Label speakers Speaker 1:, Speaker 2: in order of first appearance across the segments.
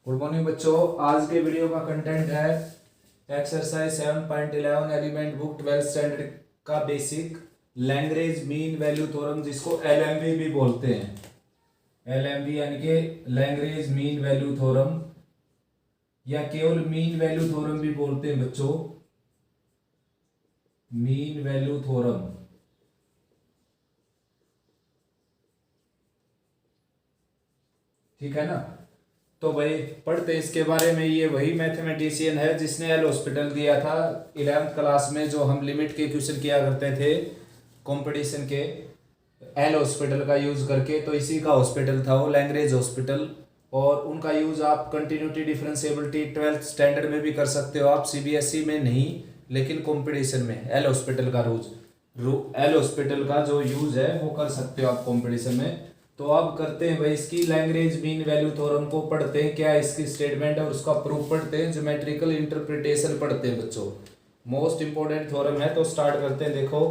Speaker 1: Good morning बच्चों। आज के वीडियो का कंटेंट है exercise 7.11 element book 12th standard का basic Lagrange mean value theorem, जिसको एलएमवी भी बोलते हैं। एलएमवी यानी कि लैग्रेंज मीन वैल्यू थ्योरम, या केवल मीन वैल्यू थ्योरम भी बोलते हैं बच्चों। मीन वैल्यू थ्योरम, ठीक है ना। तो भाई पढ़ते इसके बारे में। ये वही मैथमेटिशियन है जिसने एल हॉस्पिटल दिया था 11th क्लास में, जो हम लिमिट के क्वेश्चन किया करते थे कंपटीशन के, एल हॉस्पिटल का यूज करके। तो इसी का हॉस्पिटल था वो, लैग्रेंज हॉस्पिटल। और उनका यूज आप कंटिन्यूटी डिफरेंशिएबिलिटी 12th स्टैंडर्ड में भी कर सकते हो आप, सीबीएसई में नहीं लेकिन कंपटीशन में एल हॉस्पिटल का एल हॉस्पिटल का जो यूज है वो कर सकते हो आप कंपटीशन में। तो अब करते हैं भाई इसकी लैग्रेंज मीन वैल्यू थ्योरम को पढ़ते हैं, क्या इसकी स्टेटमेंट है और उसका प्रूफ पढ़ते हैं, ज्योमेट्रिकल इंटरप्रिटेशन पढ़ते हैं बच्चों। मोस्ट इंपोर्टेंट थ्योरम है। तो स्टार्ट करते हैं। देखो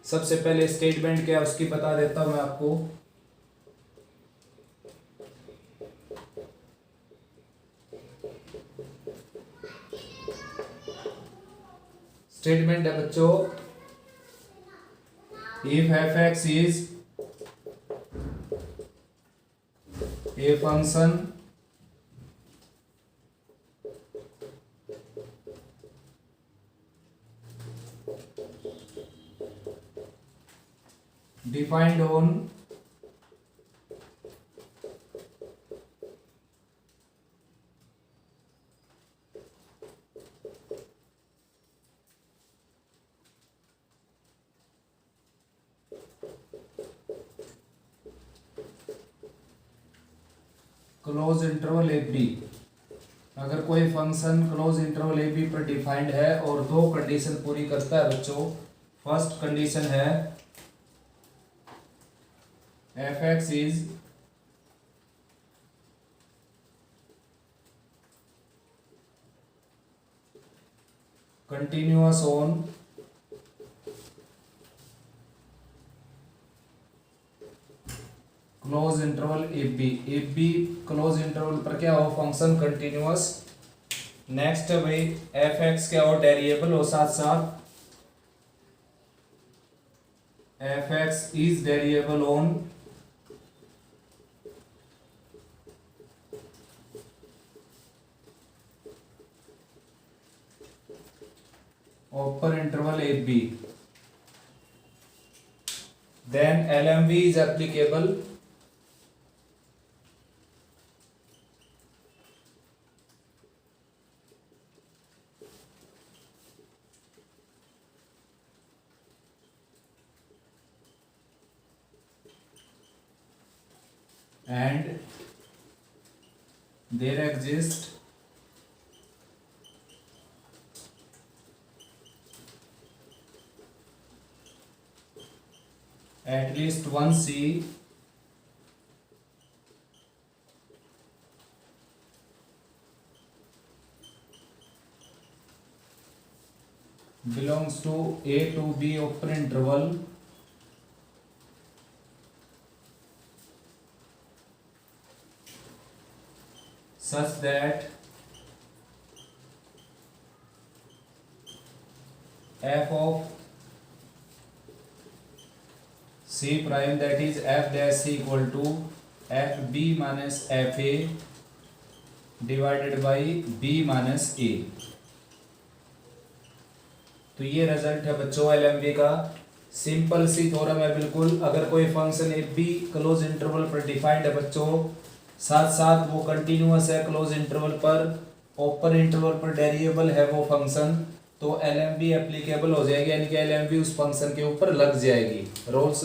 Speaker 1: सबसे पहले स्टेटमेंट क्या है उसकी बता देता हूं मैं आपको। स्टेटमेंट है बच्चों, if f x is a function defined on close interval a b. अगर कोई function close interval a b पर डिफाइंड है और दो कंडीशन पूरी करता है बच्चों। फर्स्ट कंडीशन है f x is continuous on close interval a b close interval पर क्या हो, फंक्शन कंटिन्यूअस। नेक्स्ट है भाई एफ एक्स क्या हो, वेरिएबल हो साथ साथ। F x is variable on open interval a b. Then LMV is applicable and there exists at least one C belongs to A to B open interval such that f of C prime, that is f dash C, equal to FB minus FA divided by B minus A। तो ये result है बच्चों LMV का। Simple सी theorem है बिल्कुल। अगर कोई function ए b close interval पर डिफाइंड है बच्चों, साथ साथ वो कंटिन्यूअस है क्लोज इंटरवल पर, ओपन इंटरवल पर वेरिएबल है वो फंक्शन, तो LMV एप्लीकेबल हो जाएगी, यानी कि LMV उस फंक्शन के ऊपर लग जाएगी। रोल्स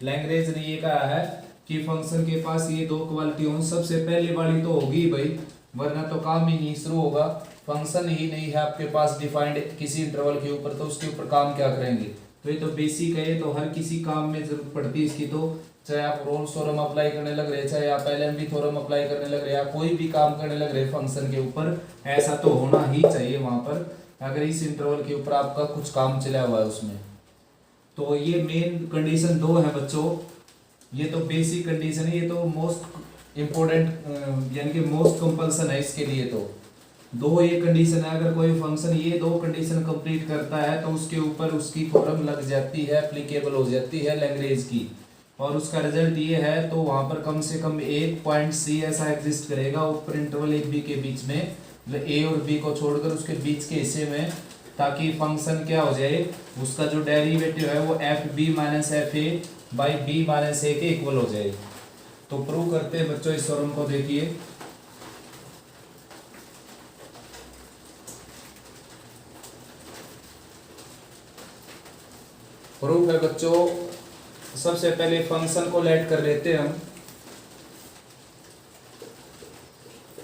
Speaker 1: लैग्रेंज ने ये कहा है कि फंक्शन के पास ये दो क्वालिटी हो, सबसे पहले वाली तो होगी भाई, वरना तो काम ही नहीं शुरू होगा। फंक्शन ही नहीं है आपके पास डिफाइंड किसी इंटरवल के ऊपर, तो उसके ऊपर काम क्या करेंगे। तो ये तो बेसिक है, तो हर किसी काम में जरूरत पड़ती है इसकी। तो चाहे आप रोल्स थ्योरम अप्लाई करने लग रहे, चाहे आप LMV थ्योरम अप्लाई करने लग रहे, या कोई भी काम करने लग रहे फंक्शन के ऊपर, ऐसा तो होना ही चाहिए वहां पर, अगर इस इंटरवल के ऊपर आपका कुछ काम चला हुआ है उसमें। तो ये मेन कंडीशन दो है बच्चों। ये तो बेसिक कंडीशन है, ये तो मोस्ट इम्पोर्टेंट यानी कि मोस्ट कंपल्सन है इसके लिए। तो दो ये कंडीशन है, अगर कोई फंक्शन ये दो कंडीशन कंप्लीट करता है तो उसके ऊपर उसकी थ्योरम लग जाती है, एप्लीकेबल हो जाती है लैग्रेंज की, और उसका रिजल्ट ये है तो वहां पर कम से कम एक पॉइंट सी ऐसा एग्जिस्ट करेगा ऊपर इंटरवल ए बी के बीच में, मतलब ए और बी को छोड़कर उसके बीच के हिस्से में, ताकि फंक्शन क्या हो जाए, उसका जो डेरिवेटिव है वो F B minus F A by B minus A के इक्वल हो जाए। तो प्रूव करते हैं बच्चों इस थ्योरम को, देखिए प्रूफ है बच्चों। सबसे पहले फंक्शन को लेट कर लेते हैं हम,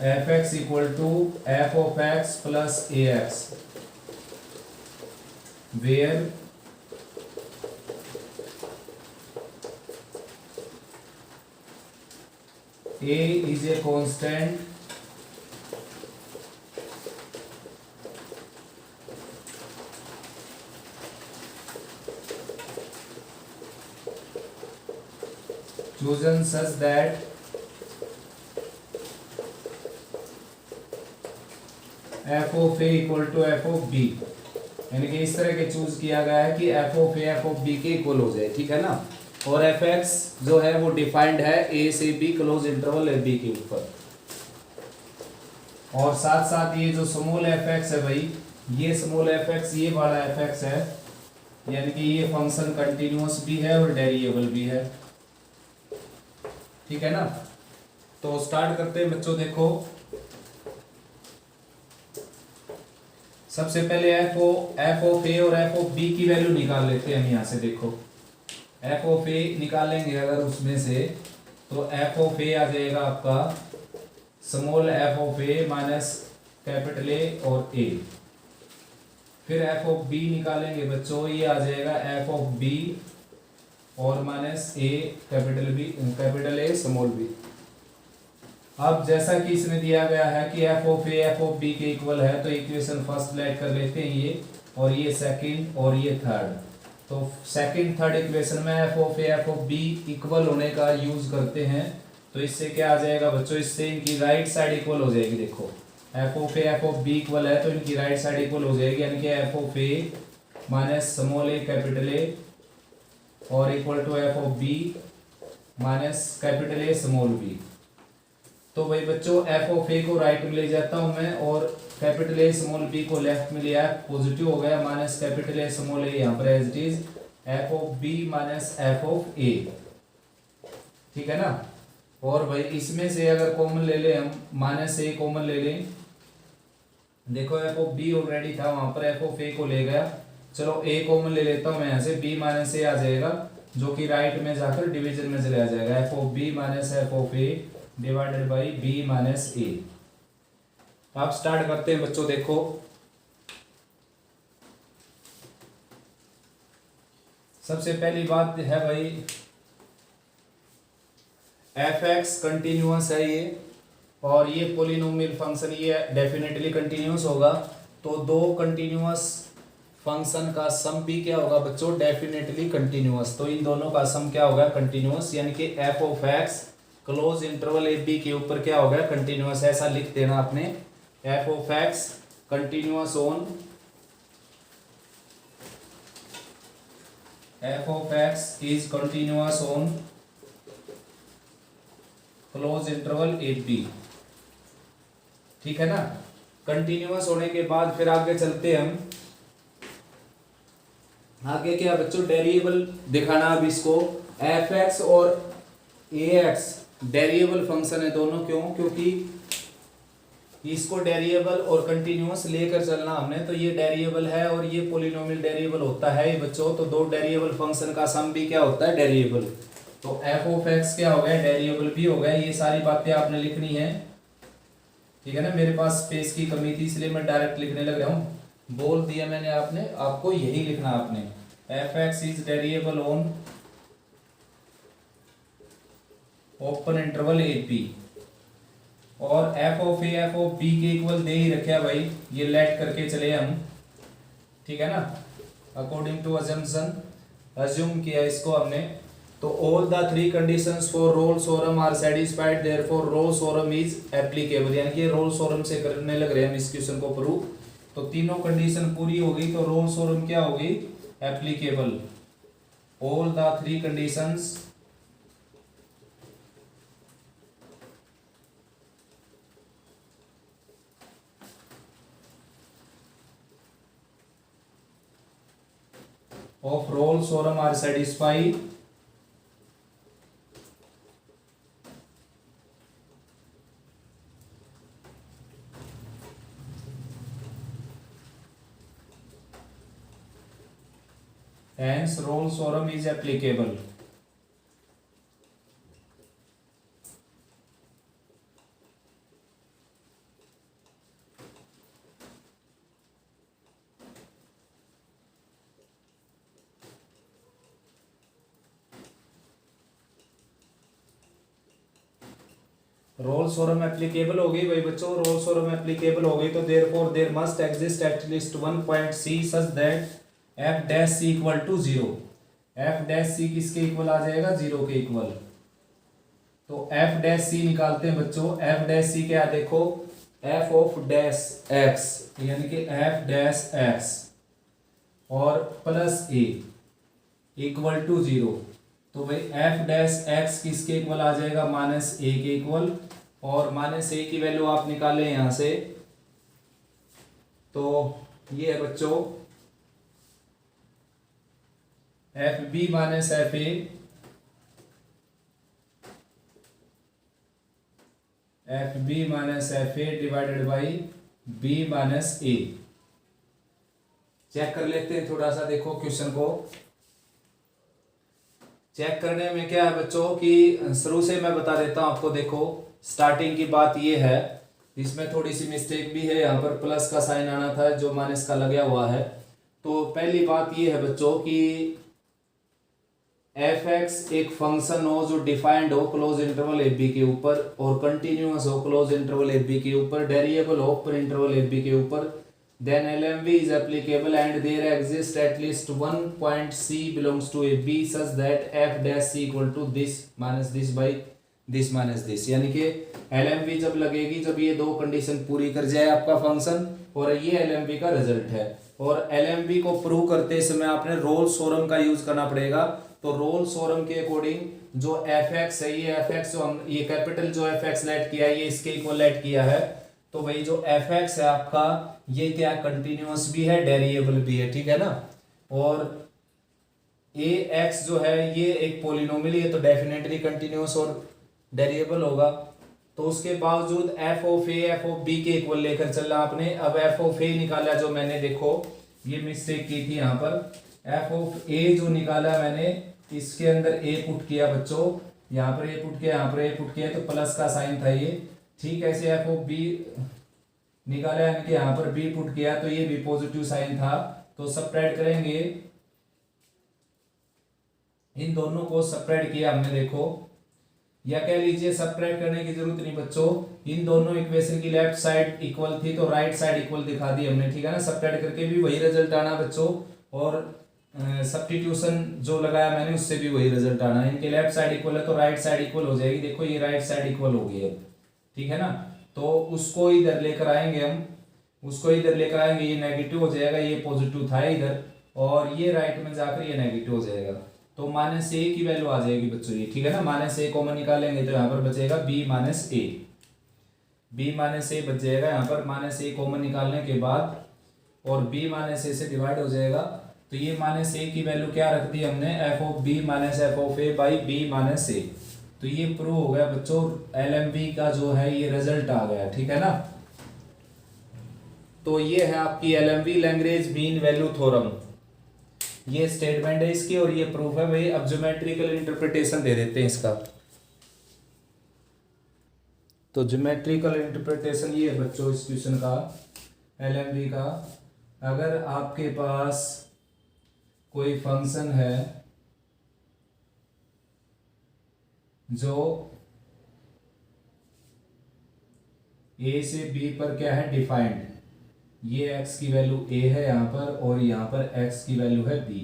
Speaker 1: f x equal to F of x plus a x, where a is a constant chosen such that f of a equal to f of b, यानी कि इस तरह के चूज किया गया है कि f of a f of b के इक्वल हो जाए, ठीक है ना। और एफ एक्स जो है वो डिफाइंड है ए से b close interval a b के ऊपर, और साथ साथ ये जो स्मॉल एफ एक्स है भाई, ये स्मॉल एफ एक्स ये वाला एफ एक्स है, यानी कि ये फंक्शन कंटिन्यूअस भी है और डेरिएबल भी है, ठीक है ना। तो स्टार्ट करते हैं बच्चों, देखो सबसे पहले एफ ऑफ ए और एफ ऑफ बी की वैल्यू निकाल लेते हैं हम यहाँ से। देखो एफ ऑफ ए निकालेंगे अगर उसमें से, तो एफ ऑफ ए आ जाएगा आपका small F of A minus capital A और ए। फिर एफ ऑफ बी निकालेंगे बच्चों, ये आ जाएगा एफ ऑफ बी और minus a capital A small b. अब जैसा कि इसमें दिया गया है कि F of A F of B के इक्वल है, तो इक्वेशन फर्स्ट लेट कर लेते हैं ये, और ये सेकंड और ये थर्ड। तो सेकंड थर्ड इक्वेशन में f of A F of b equal होने का यूज करते हैं, तो इससे क्या आ जाएगा बच्चों, इससे इनकी राइट साइड इक्वल हो जाएगी। देखो f of A F of b equal है तो इनकी राइट साइड इक्वल हो जाएगी, यानी कि F of A minus small A capital A और equal to F of B minus capital A small B. तो भाई बच्चों एफ ऑफ ए को राइट में ले जाता हूं मैं, और कैपिटल ए स्मॉल बी को लेफ्ट में लिया, पॉजिटिव हो गया, minus capital A small A यहाँ पर as it is F of B minus F of A, ठीक है ना। और भाई इसमें से अगर कॉमन ले लें हम, माइनस ए कॉमन ले लें, देखो एफ ऑफ बी ऑलरेडी था वहां पर, एफ ऑफ ए को ले गया, चलो ए कॉमन ले लेता हूं मैं यहाँ से, बी माइनस ए आ जाएगा जो कि राइट में जाकर डिवीजन में चले आ जाएगा, F of B minus F of A divided by B minus A. आप स्टार्ट करते हैं बच्चों, देखो सबसे पहली बात है भाई एफ एक्स कंटिन्यूअस है ये, और ये पोलिनोमियल फंक्शन ये डेफिनेटली कंटिन्यूअस होगा, तो दो कंटिन्यूअस फंक्शन का सम भी क्या होगा बच्चों, डेफिनेटली कंटिन्यूअस। तो इन दोनों का सम क्या होगा, कंटिन्यूअस, यानी कि F of x close interval a b के ऊपर क्या होगा, कंटिन्यूअस। ऐसा लिख देना आपने, f of x continuous on f of x is continuous on close interval a b, ठीक है ना। कंटिन्यूअस होने के बाद फिर आगे चलते हम, आगे क्या बच्चों, डेरिएबल दिखाना। अब इसको एफ एक्स और ए एक्स डेरिएबल फंक्शन है दोनों, क्यों, क्योंकि इसको डेरिएबल और कंटिन्यूअस लेकर चलना हमने, तो ये डेरिएबल है और ये पोलिनोमियल डेरिएबल होता है ये बच्चों, तो दो डेरिएबल फंक्शन का सम भी क्या होता है, डेरिएबल। तो एफ ऑफ एक्स क्या हो गया, डेरिएबल भी हो गया। ये सारी बातें आपने लिखनी है, ठीक है ना। मेरे पास स्पेस की कमी थी इसलिए मैं डायरेक्ट लिखने लग रहा हूँ, बोल दिया मैंने, आपने आपको यही लिखना आपने, F x is derivable on open interval A P, और F of A F of B के इक्वल दे ही रखे भाई, ये लेट करके चले हम, ठीक है ना, अकॉर्डिंग टू अजम्पशन, अज्यूम किया इसको हमने। तो all the three conditions for Rolle's theorem are satisfied, therefore Rolle's theorem is applicable, यानी कि रोल्स थ्योरम से करने लग रहे हैं हम इस क्वेश्चन को प्रूव। तो तीनों कंडीशन पूरी हो गई तो रोल्स थ्योरम क्या होगी, applicable. All the three conditions of Rolle's theorem are satisfied, hence Rolle's theorem is applicable. Rolle's theorem applicable हो गई भाई बच्चों, रोल्स थ्योरम एप्लीकेबल हो गई तो therefore there must exist at least one point C such that F dash C equal to zero. F dash C किसके equal आ जाएगा, जीरो के इक्वल। तो एफ डैश सी निकालते हैं बच्चों। एफ डैश सी क्या देखो, एफ ऑफ डैश एक्स यानी कि एफ डैश एक्स और plus a equal to zero. तो भाई एफ डैश एक्स किसके इक्वल आ जाएगा, माइनस ए के इक्वल। और माइनस ए की वैल्यू आप निकालें यहां से, तो ये है बच्चों f B minus F a, f B minus F a divided by B minus a. Check कर लेते हैं थोड़ा सा, देखो क्वेश्चन को चेक करने में क्या है बच्चों कि शुरू से मैं बता देता हूं आपको। देखो स्टार्टिंग की बात ये है, इसमें थोड़ी सी मिस्टेक भी है, यहाँ पर प्लस का साइन आना था जो माइनस का लगा हुआ है। तो पहली बात ये है बच्चों कि एफ एक्स एक फंक्शन हो जो डिफाइंड हो क्लोज इंटरवल ए बी के ऊपर और कंटिन्यूअस हो क्लोज इंटरवल ए बी के ऊपर, वेरिएबल हो पर इंटरवल ए बी के ऊपर, then LMV is applicable and there exists at least one point C belongs to a B such that f dash C equal to this minus this by this minus this। यानी कि LMV जब लगेगी जब ये दो condition पूरी कर जाए आपका फंक्शन, और ये LMV का रिजल्ट है। और LMV को प्रूव करते समय आपने रोल्स थ्योरम का यूज करना पड़ेगा। तो रोल्स थ्योरम के अकॉर्डिंग जो एफ एक्स है, ये एफ एक्स जो हम ये कैपिटल जो एफ एक्स लेट किया है ये इसके इक्वल लेट किया है। तो भाई जो एफ एक्स है आपका ये क्या कंटिन्यूअस भी है, डेरिएबल भी है, ठीक है ना। और ए एक्स जो है ये एक पोलिनोमियल है तो डेफिनेटली कंटिन्यूअस और डेरिएबल होगा। तो उसके बावजूद f of A F of B के इक्वल लेकर चलना आपने। अब एफ ऑफ ए निकाला जो मैंने, देखो ये मिस्टेक की थी यहाँ पर, एफ ऑफ ए जो निकाला मैंने इसके अंदर ए पुट किया बच्चों, यहाँ पर ए पुट किया यहाँ पर ए पुट किया, तो प्लस का साइन था ये, ठीक है। ऐसे एफ ऑफ बी निकाला यानी कि यहाँ पर बी पुट किया तो ये भी पॉजिटिव साइन था। तो सब्ट्रैक्ट करेंगे, इन दोनों को सब्ट्रैक्ट किया हमने, देखो या कह लीजिए सब्ट्रैक्ट करने की जरूरत नहीं बच्चों, इन दोनों इक्वेशन की लेफ्ट साइड इक्वल थी तो राइट साइड इक्वल दिखा दी हमने, ठीक है ना। सब्ट्रैक्ट करके भी वही रिजल्ट आना बच्चों, और सब्स्टिट्यूशन जो लगाया मैंने उससे भी वही रिजल्ट आना। इनके लेफ्ट साइड इक्वल है तो राइट साइड इक्वल हो जाएगी। देखो ये राइट साइड इक्वल हो गई है, ठीक है ना। तो उसको इधर लेकर आएंगे हम, उसको इधर लेकर आएंगे, ये नेगेटिव हो जाएगा, ये पॉजिटिव था इधर, और ये राइट में जाकर ये नेगेटिव हो जाएगा। तो माइनस ए की वैल्यू आ जाएगी बच्चों ये, ठीक है ना। माइनस ए कॉमन निकालेंगे तो यहाँ पर बचेगा बी माइनस ए, बी माइनस ए बच जाएगा यहाँ पर। माइनस ए कॉमन निकालने के बाद और बी माइनस ए से डिवाइड हो जाएगा, तो ये माइनस ए की वैल्यू क्या रख दी हमने, F of B minus F of A by B minus A. तो ये प्रूव हो गया बच्चों, LMV का जो है ये रिजल्ट आ गया, ठीक है ना। तो ये है आपकी LMV Lagrange mean value theorem, ये स्टेटमेंट है इसकी और ये प्रूफ है भाई। अब ज्योमेट्रिकल इंटरप्रिटेशन दे देते हैं इसका। तो ज्योमेट्रिकल इंटरप्रिटेशन ये है बच्चों इस क्वेश्चन का, LMV का। अगर आपके पास कोई फंक्शन है जो ए से बी पर क्या है, डिफाइंड, ये x की वैल्यू a है यहाँ पर और यहाँ पर x की वैल्यू है b,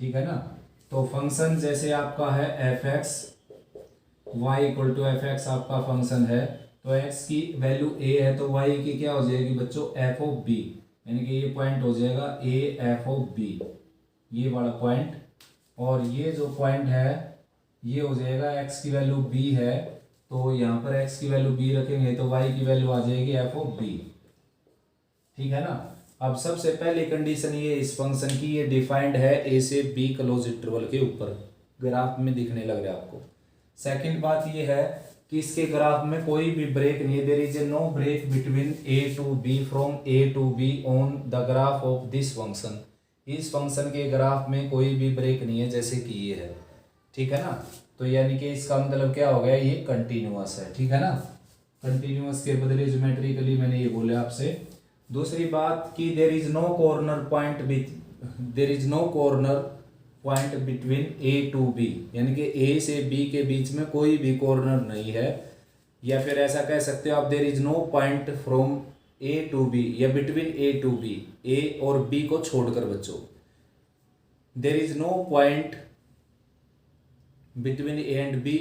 Speaker 1: ठीक है ना। तो फंक्शन जैसे आपका है f x y equal to f x आपका फंक्शन है, तो एक्स की वैल्यू ए है तो वाई की क्या हो जाएगी बच्चों एफ ऑफ बी, यानी कि ये पॉइंट हो जाएगा ए एफ ऑफ बी, ये वाला पॉइंट। और ये जो पॉइंट है ये हो जाएगा एक्स की वैल्यू बी है, तो यहाँ पर एक्स की वैल्यू बी रखेंगे तो वाई की वैल्यू आ जाएगी एफ ऑफ बी, ठीक है ना। अब सबसे पहली कंडीशन ये इस फंक्शन की, ये डिफाइंड है ए से बी क्लोज इंटरवल के ऊपर, ग्राफ में दिखने लग रहा है आपको। सेकंड बात ये है कि इसके ग्राफ में कोई भी ब्रेक नहीं है, there is a no break between a to b from a to b on the graph of this function. इस फंक्शन के ग्राफ में कोई भी ब्रेक नहीं है जैसे कि ये है, ठीक है ना। तो यानी कि इसका मतलब क्या हो गया, ये कंटिन्यूअस है, ठीक है ना। कंटिन्यूअस के बदले ज्योमेट्रिकली मैंने ये बोला आपसे। दूसरी बात कि there is no corner point between a to b, यानी कि ए से बी के बीच में कोई भी कॉर्नर नहीं है, या फिर ऐसा कह सकते हो आप there is no point from a to b या between a to b, a और बी को छोड़कर बच्चों, there is no point between a and b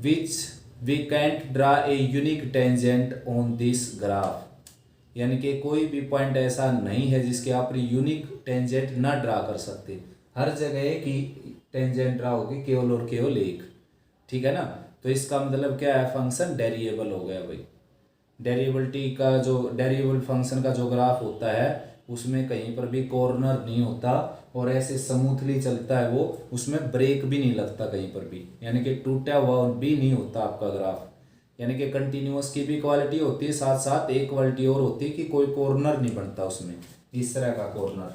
Speaker 1: which we can't draw a unique tangent on this graph, यानी कि कोई भी point ऐसा नहीं है जिसके आप यूनिक टेंजेंट ना ड्रा कर सकते, हर जगह की टेंजेंट ड्रा होगी केवल और केवल एक, ठीक है ना। तो इसका मतलब क्या है, फंक्शन डेरिएबल हो गया भाई। डेरिएबल फंक्शन का जो ग्राफ होता है उसमें कहीं पर भी कॉर्नर नहीं होता और ऐसे स्मूथली चलता है वो, उसमें ब्रेक भी नहीं लगता कहीं पर भी, यानी कि टूटा हुआ भी नहीं होता आपका ग्राफ। यानी कि कंटिन्यूअस की भी क्वालिटी होती है, साथ साथ एक क्वालिटी और होती है कि कोई कॉर्नर नहीं बनता उसमें, इस तरह का कॉर्नर,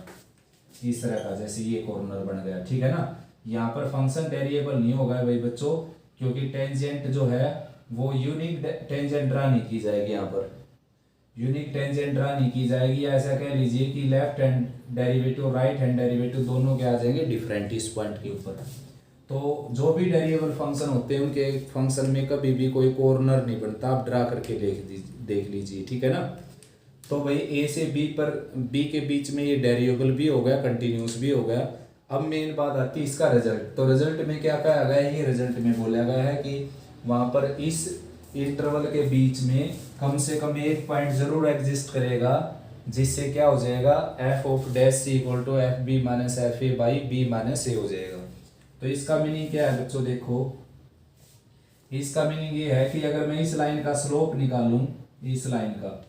Speaker 1: इस तरह का जैसे ये कॉर्नर बन गया, ठीक है ना। यहाँ पर फंक्शन वेरिएबल नहीं होगा भाई बच्चों, क्योंकि टेंजेंट जो है वो यूनिक टेंजेंट ड्रा नहीं की जाएगी, यहाँ पर यूनिक टेंजेंट ड्रा नहीं की जाएगी। ऐसा कह लीजिए कि left hand derivative right hand derivative दोनों के आ जाएंगे डिफरेंट इस पॉइंट के ऊपर। तो जो भी डेरिएबल फंक्शन होते हैं उनके फंक्शन में कभी भी कोई कॉर्नर नहीं बनता, आप ड्रा करके देख लीजिए, ठीक है ना। तो भाई ए से बी के बीच में ये डेरिएबल भी हो गया, कंटिन्यूस भी हो गया। अब मेन बात आती है इसका रिजल्ट। तो रिजल्ट में क्या कहा गया है, ये रिजल्ट में बोला गया है कि वहाँ पर इस इंटरवल के बीच में कम से कम एक पॉइंट जरूर एग्जिस्ट करेगा जिससे क्या हो जाएगा, F of dash C equal to F B minus F A by B minus A हो जाएगा। तो इसका मीनिंग क्या है बच्चों, देखो इसका मीनिंग ये है कि अगर मैं इस लाइन का स्लोप निकालूं, इस लाइन का,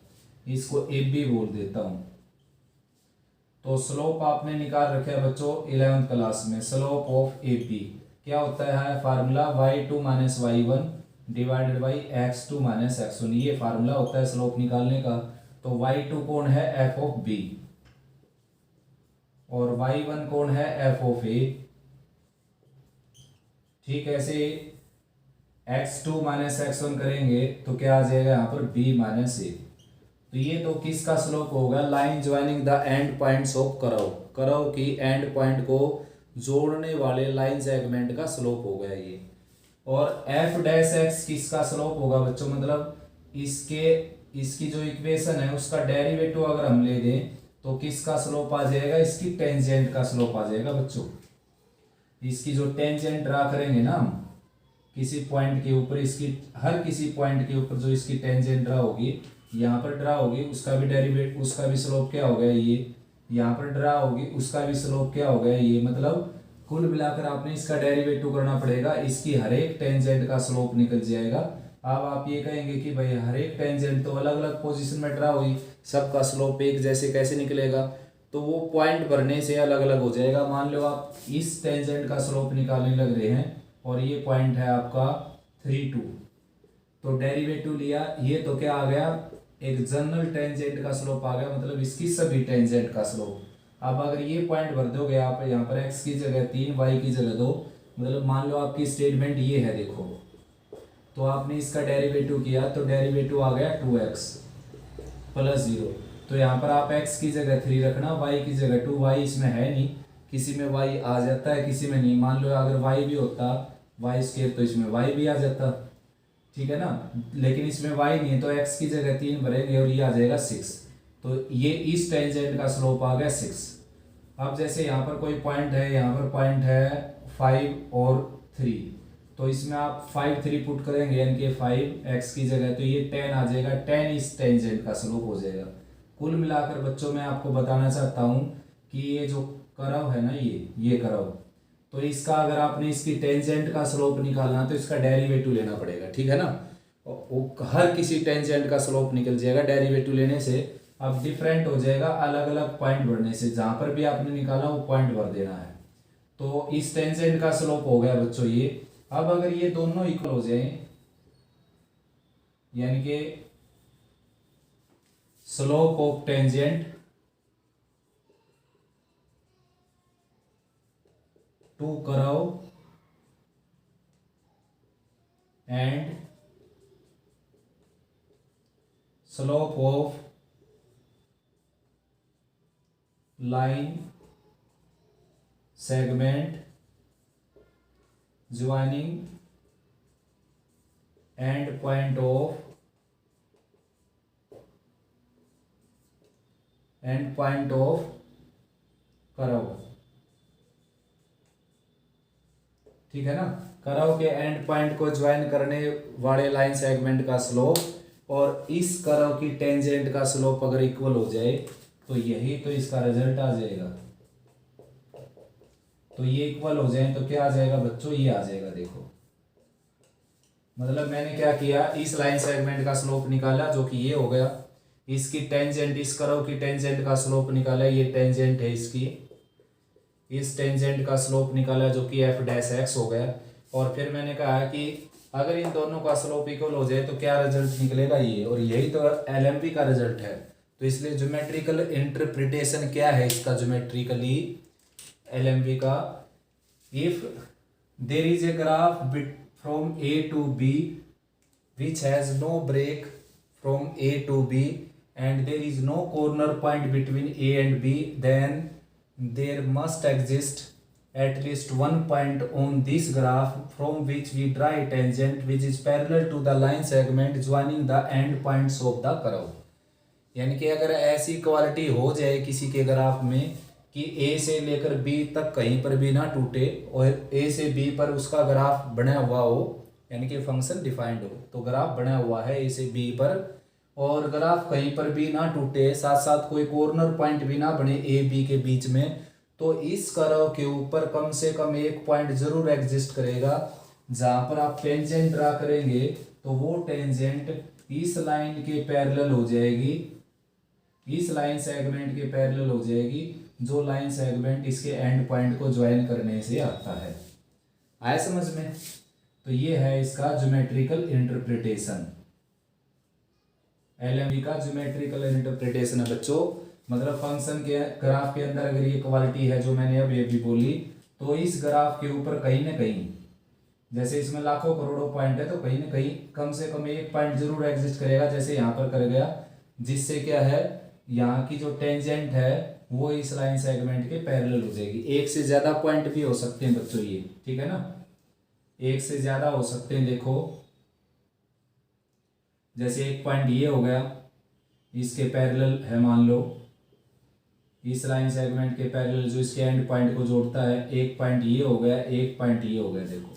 Speaker 1: इसको ए बी बोल देता हूं, तो स्लोप आपने निकाल रखे है बच्चों 11th क्लास में, स्लोप ऑफ ए बी क्या होता है, formula y2 minus y1 divided by x2 minus x1, ये फार्मूला होता है स्लोप निकालने का। तो y2 कौन है, f ऑफ b, और y1 कौन है, f ऑफ a, ठीक है। ऐसे x2 माइनस x1 करेंगे तो क्या आ जाएगा यहाँ पर b माइनस a। तो ये तो किसका स्लोप होगा, line joining the end points of curve की एंड पॉइंट को जोड़ने वाले लाइन सेगमेंट का स्लोप हो गया ये। और एफ डैश एक्स किसका स्लोप होगा बच्चों, मतलब इसकी जो इक्वेशन है उसका डेरिवेटिव अगर हम ले दें तो किसका स्लोप आ जाएगा, इसकी टेंजेंट का स्लोप आ जाएगा बच्चों। इसकी जो टेंजेंट ड्रा करेंगे ना हम किसी पॉइंट के ऊपर, इसकी हर किसी पॉइंट के ऊपर जो इसकी टेंजेंट ड्रा होगी, यहाँ पर ड्रा होगी, उसका भी डेरिवेटिव, उसका भी स्लोप क्या हो गया ये, यहाँ पर ड्रा होगी उसका भी स्लोप क्या हो गया ये। मतलब कुल मिलाकर आपने इसका डेरिवेटिव करना पड़ेगा, इसकी हर एक टेंजेंट का स्लोप निकल जाएगा। अब आप ये कहेंगे कि भाई हर एक टेंजेंट तो अलग अलग पोजीशन में ड्रा हुई, सबका स्लोप एक जैसे कैसे निकलेगा, तो वो पॉइंट भरने से अलग अलग हो जाएगा। मान लो आप इस टेंजेंट का स्लोप निकालने लग रहे हैं और ये पॉइंट है आपका 3 2, तो डेरिवेटिव लिया, ये तो क्या आ गया, एक जनरल टेंजेंट का स्लोप आ गया, मतलब इसकी सभी टेंजेंट का स्लोप। अब अगर ये पॉइंट भर दोगे आप यहाँ पर x की जगह 3 y की जगह 2, मतलब मान लो आपकी स्टेटमेंट ये है, देखो तो आपने इसका डेरिवेटिव किया तो डेरिवेटिव आ गया 2x प्लस 0। तो यहाँ पर आप x की जगह 3 रखना, y की जगह 2, y इसमें है नहीं, किसी में y आ जाता है किसी में नहीं। मान लो अगर y भी होता y स्क्वायर तो इसमें y भी आ जाता, ठीक है ना, लेकिन इसमें y नहीं है तो x की जगह 3 भरेंगे और ये आ जाएगा 6। तो ये इस टेंजेंट का स्लोप आ गया 6। अब जैसे यहाँ पर कोई पॉइंट है, यहाँ पर पॉइंट है 5 और 3, तो इसमें आप 5 3 पुट करेंगे यानी कि 5x की जगह, तो ये 10 आ जाएगा। 10 इस टेंजेंट का स्लोप हो जाएगा। कुल मिलाकर बच्चों मैं आपको बताना चाहता हूँ कि ये जो कर्व है ना, ये कर्व, तो इसका अगर आपने इसकी टेंजेंट का स्लोप निकालना तो इसका डेरिवेटिव लेना पड़ेगा, ठीक है ना। वो हर किसी टेंजेंट का स्लोप निकल जाएगा डेरिवेटिव लेने से। अब डिफरेंट हो जाएगा अलग अलग पॉइंट भरने से, जहां पर भी आपने निकाला वो पॉइंट भर देना है। तो इस टेंजेंट का स्लोप हो गया बच्चों ये। अब अगर ये दोनों इक्वल हो जाए, यानी कि slope of tangent to curve and slope of line segment joining end point of curve, ठीक है ना। कर्व के एंड पॉइंट को ज्वाइन करने वाले लाइन सेगमेंट का स्लोप और इस कर्व की टेंजेंट का स्लोप अगर इक्वल हो जाए तो यही तो इसका रिजल्ट आ जाएगा। तो ये इक्वल हो जाए तो क्या आ जाएगा बच्चों, ये आ जाएगा। देखो मतलब मैंने क्या किया, इस लाइन सेगमेंट का स्लोप निकाला जो कि ये हो गया, इसकी टेंजेंट, इस कर्व की टेंजेंट का स्लोप निकाला, ये टेंजेंट है इसकी, इस टेंजेंट का स्लोप निकाला जो कि f डैश x हो गया। और फिर मैंने कहा कि अगर इन दोनों का स्लोप इक्वल हो जाए तो क्या रिजल्ट निकलेगा, ये। और यही तो LMV का रिजल्ट है। तो इसलिए ज्योमेट्रिकल इंटरप्रिटेशन क्या है इसका, ज्योमेट्रिकली LMV का, if there is a graph from A to B which has no break from A to B and there is no corner point between A and B, then there must exist at least one point on this graph from which we draw a tangent which is parallel to the line segment joining the end points of the curve। यानी कि अगर ऐसी quality हो जाए किसी के graph में कि A से लेकर B तक कहीं पर भी ना टूटे और A से B पर उसका ग्राफ बना हुआ हो, यानी कि फंक्शन डिफाइंड हो, तो ग्राफ बना हुआ है A से B पर और ग्राफ कहीं पर भी ना टूटे, साथ साथ कोई कॉर्नर पॉइंट भी ना बने A B के बीच में, तो इस कर्व के ऊपर कम से कम एक पॉइंट जरूर एग्जिस्ट करेगा जहां पर आप टेंजेंट ड्रा करेंगे तो वो टेंजेंट इस लाइन के पैरेलल हो जाएगी, इस लाइन सेगमेंट के पैरेलल हो जाएगी, जो लाइन सेगमेंट इसके एंड पॉइंट को ज्वाइन करने से आता है। आया समझ में? तो ये है इसका ज्योमेट्रिकल इंटरप्रिटेशन, LMV का ज्योमेट्रिकल इंटरप्रिटेशन है बच्चों। मतलब फंक्शन के ग्राफ के अंदर अगर ये क्वालिटी है जो मैंने अब ये भी बोली, तो इस ग्राफ के ऊपर कहीं ना कहीं, जैसे इसमें लाखों करोड़ों पॉइंट है, तो कहीं ना कहीं कम से कम एक पॉइंट जरूर एग्जिस्ट करेगा, जैसे यहाँ पर कर गया, जिससे क्या है, यहाँ की जो टेंजेंट है वो इस लाइन सेगमेंट के पैरेलल हो जाएगी। एक से ज्यादा पॉइंट भी हो सकते हैं बच्चों ये, ठीक है ना, एक से ज्यादा हो सकते हैं। देखो जैसे एक पॉइंट ये हो गया, इसके पैरेलल है, मान लो इस लाइन सेगमेंट के पैरेलल जो इसके एंड पॉइंट को जोड़ता है, एक पॉइंट ये हो गया, एक पॉइंट ये हो गया। देखो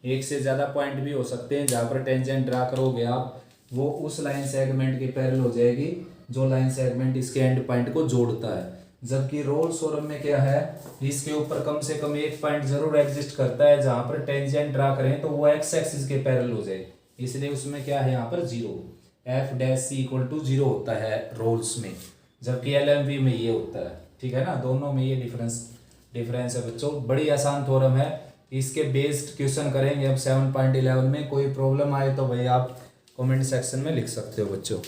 Speaker 1: एक से ज्यादा पॉइंट भी हो सकते हैं, जहां पर टेंजेंट ड्रा करोगे आप, वो उस लाइन सेगमेंट के पैरेलल हो जाएगी जो लाइन सेगमेंट इसके एंड पॉइंट को जोड़ता है। जबकि रोल्स थ्योरम में क्या है, इसके ऊपर कम से कम एक पॉइंट जरूर एग्जिस्ट करता है जहां पर टेंजेंट ड्रा करें तो वो एक्स एक्सिस के पैरेलल हो जाए, इसलिए उसमें क्या है, यहाँ पर 0, f dash c equal to 0 होता है रोल्स में, जबकि LMV में ये होता है, ठीक है ना। दोनों में ये डिफरेंस है बच्चों। बड़ी आसान थ्योरम है, इसके बेस्ड क्वेश्चन करेंगे अब 7.11 में। कोई प्रॉब्लम आए तो भाई आप कमेंट सेक्शन में लिख सकते हो बच्चों।